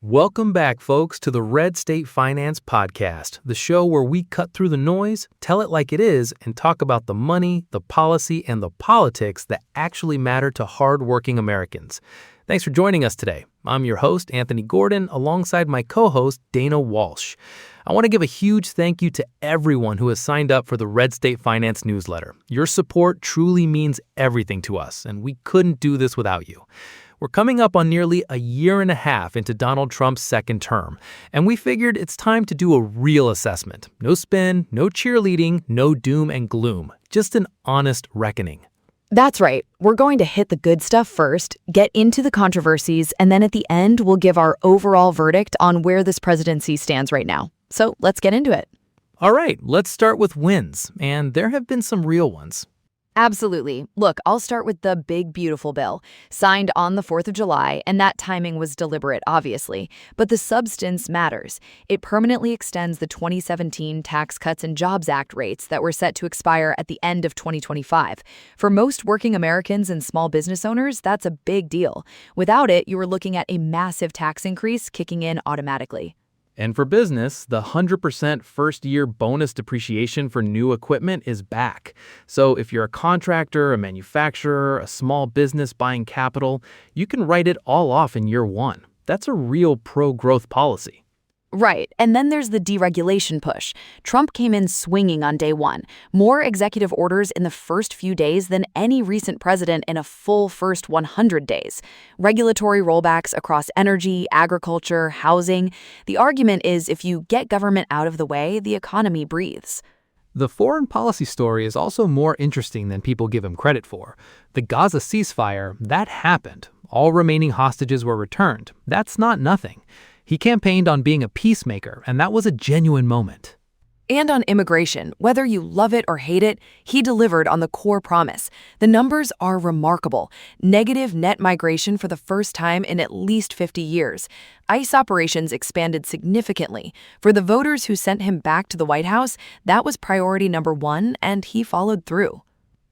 Welcome back, folks, to the Red State Finance Podcast, the show where we cut through the noise, tell it like it is, and talk about the money, the policy, and the politics that actually matter to hardworking Americans. Thanks for joining us today. I'm your host, Anthony Gordon, alongside my co-host, Dana Walsh. I want to give a huge thank you to everyone who has signed up for the Red State Finance newsletter. Your support truly means everything to us, and we couldn't do this without you. We're coming up on nearly a year and a half into Donald Trump's second term, and we figured it's time to do a real assessment. No spin, no cheerleading, no doom and gloom, just an honest reckoning. That's right. We're going to hit the good stuff first, get into the controversies, and then at the end, we'll give our overall verdict on where this presidency stands right now. So let's get into it. All right, let's start with wins, and there have been some real ones. Absolutely. Look, I'll start with the big, beautiful bill, signed on the 4th of July, and that timing was deliberate, obviously. But the substance matters. It permanently extends the 2017 Tax Cuts and Jobs Act rates that were set to expire at the end of 2025. For most working Americans and small business owners, that's a big deal. Without it, you were looking at a massive tax increase kicking in automatically. And for business, the 100% first-year bonus depreciation for new equipment is back. So if you're a contractor, a manufacturer, a small business buying capital, you can write it all off in year one. That's a real pro-growth policy. Right, and then there's the deregulation push. Trump came in swinging on day one. More executive orders in the first few days than any recent president in a full first 100 days. Regulatory rollbacks across energy, agriculture, housing. The argument is if you get government out of the way, the economy breathes. The foreign policy story is also more interesting than people give him credit for. The Gaza ceasefire, that happened. All remaining hostages were returned. That's not nothing. He campaigned on being a peacemaker, and that was a genuine moment. And on immigration, whether you love it or hate it, he delivered on the core promise. The numbers are remarkable. Negative net migration for the first time in at least 50 years. ICE operations expanded significantly. For the voters who sent him back to the White House, that was priority number one, and he followed through.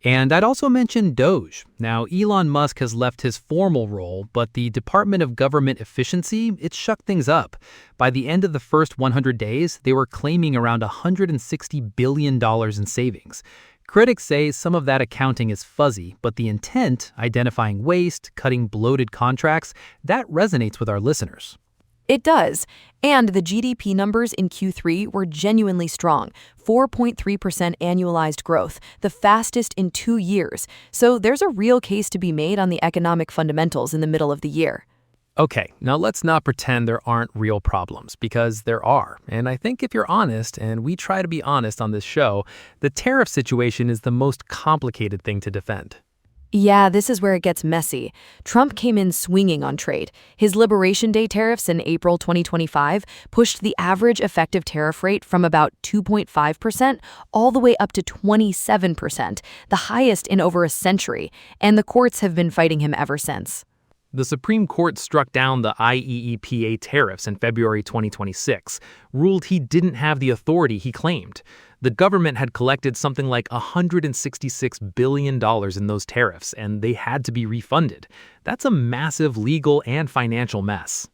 And I'd also mention DOGE. Now, Elon Musk has left his formal role, but the Department of Government Efficiency, it shook things up. By the end of the first 100 days, they were claiming around $160 billion in savings. Critics say some of that accounting is fuzzy, but the intent, identifying waste, cutting bloated contracts, that resonates with our listeners. It does. And the GDP numbers in Q3 were genuinely strong, 4.3% annualized growth, the fastest in 2 years. So there's a real case to be made on the economic fundamentals in the middle of the year. Okay, now let's not pretend there aren't real problems, because there are. And I think if you're honest, and we try to be honest on this show, the tariff situation is the most complicated thing to defend. Yeah, this is where it gets messy. Trump came in swinging on trade. His Liberation Day tariffs in April 2025 pushed the average effective tariff rate from about 2.5% all the way up to 27%, the highest in over a century, and the courts have been fighting him ever since. The Supreme Court struck down the IEEPA tariffs in February 2026, ruled he didn't have the authority he claimed. The government had collected something like $166 billion in those tariffs, and they had to be refunded. That's a massive legal and financial mess.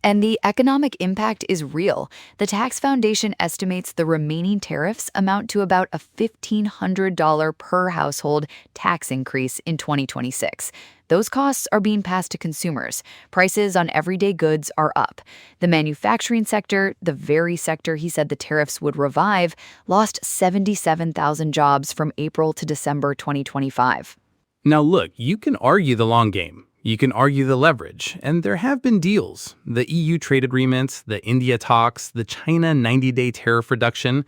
And the economic impact is real. The Tax Foundation estimates the remaining tariffs amount to about a $1,500 per household tax increase in 2026. Those costs are being passed to consumers. Prices on everyday goods are up. The manufacturing sector, the very sector he said the tariffs would revive, lost 77,000 jobs from April to December 2025. Now look, you can argue the long game. You can argue the leverage, and there have been deals. The EU trade agreements, the India talks, the China 90-day tariff reduction,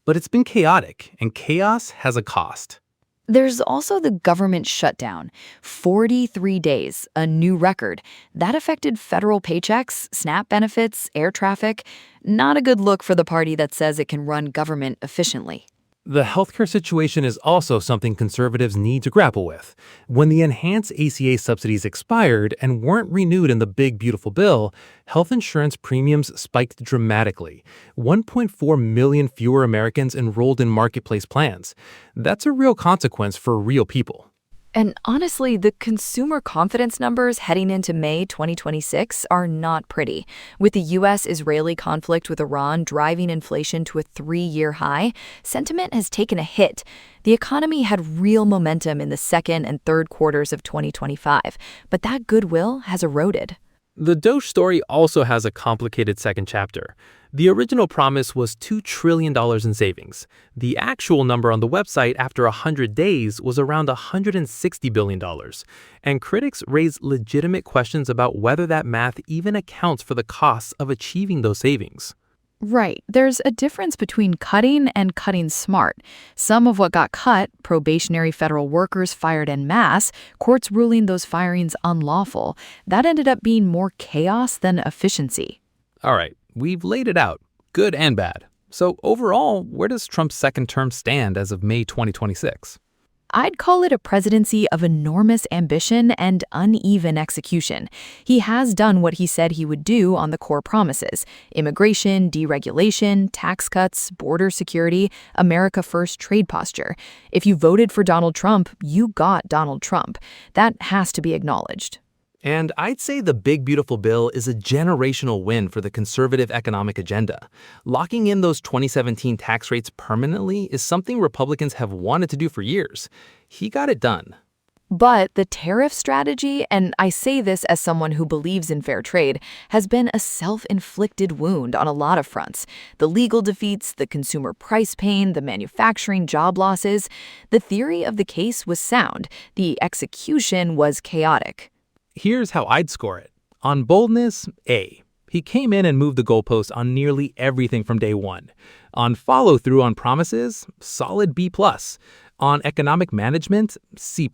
but it's been chaotic, and chaos has a cost. There's also the government shutdown. 43 days, a new record. That affected federal paychecks, SNAP benefits, air traffic. Not a good look for the party that says it can run government efficiently. The healthcare situation is also something conservatives need to grapple with. When the enhanced ACA subsidies expired and weren't renewed in the big, beautiful bill, health insurance premiums spiked dramatically. 1.4 million fewer Americans enrolled in marketplace plans. That's a real consequence for real people. And honestly, the consumer confidence numbers heading into May 2026 are not pretty. With the U.S.-Israeli conflict with Iran driving inflation to a 3-year high, sentiment has taken a hit. The economy had real momentum in the second and third quarters of 2025, but that goodwill has eroded. The Doge story also has a complicated second chapter. The original promise was $2 trillion in savings. The actual number on the website after 100 days was around $160 billion. And critics raise legitimate questions about whether that math even accounts for the costs of achieving those savings. Right. There's a difference between cutting and cutting smart. Some of what got cut, probationary federal workers fired en masse, courts ruling those firings unlawful, that ended up being more chaos than efficiency. All right, we've laid it out, good and bad. So overall, where does Trump's second term stand as of May 2026? I'd call it a presidency of enormous ambition and uneven execution. He has done what he said he would do on the core promises: immigration, deregulation, tax cuts, border security, America First trade posture. If you voted for Donald Trump, you got Donald Trump. That has to be acknowledged. And I'd say the Big Beautiful Bill is a generational win for the conservative economic agenda. Locking in those 2017 tax rates permanently is something Republicans have wanted to do for years. He got it done. But the tariff strategy, and I say this as someone who believes in fair trade, has been a self-inflicted wound on a lot of fronts. The legal defeats, the consumer price pain, the manufacturing job losses. The theory of the case was sound. The execution was chaotic. Here's how I'd score it. On boldness, A. He came in and moved the goalpost on nearly everything from day one. On follow-through on promises, solid B+. On economic management, C+.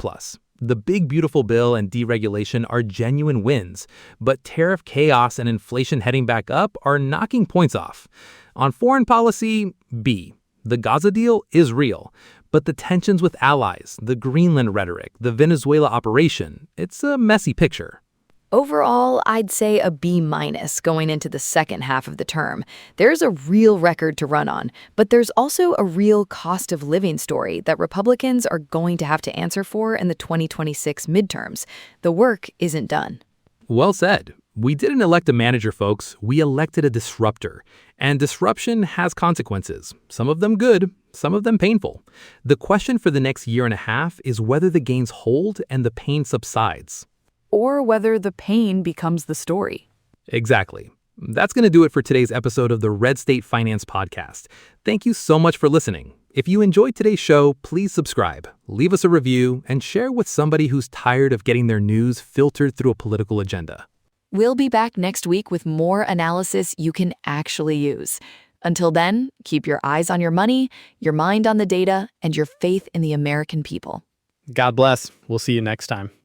The Big Beautiful Bill and deregulation are genuine wins, but tariff chaos and inflation heading back up are knocking points off. On foreign policy, B. The Gaza deal is real, but the tensions with allies, the Greenland rhetoric, the Venezuela operation, it's a messy picture. Overall, I'd say a B- going into the second half of the term. There's a real record to run on, but there's also a real cost of living story that Republicans are going to have to answer for in the 2026 midterms. The work isn't done. Well said. We didn't elect a manager, folks. We elected a disruptor. And disruption has consequences, some of them good, some of them painful. The question for the next year and a half is whether the gains hold and the pain subsides. Or whether the pain becomes the story. Exactly. That's going to do it for today's episode of the Red State Finance Podcast. Thank you so much for listening. If you enjoyed today's show, please subscribe, leave us a review, and share with somebody who's tired of getting their news filtered through a political agenda. We'll be back next week with more analysis you can actually use. Until then, keep your eyes on your money, your mind on the data, and your faith in the American people. God bless. We'll see you next time.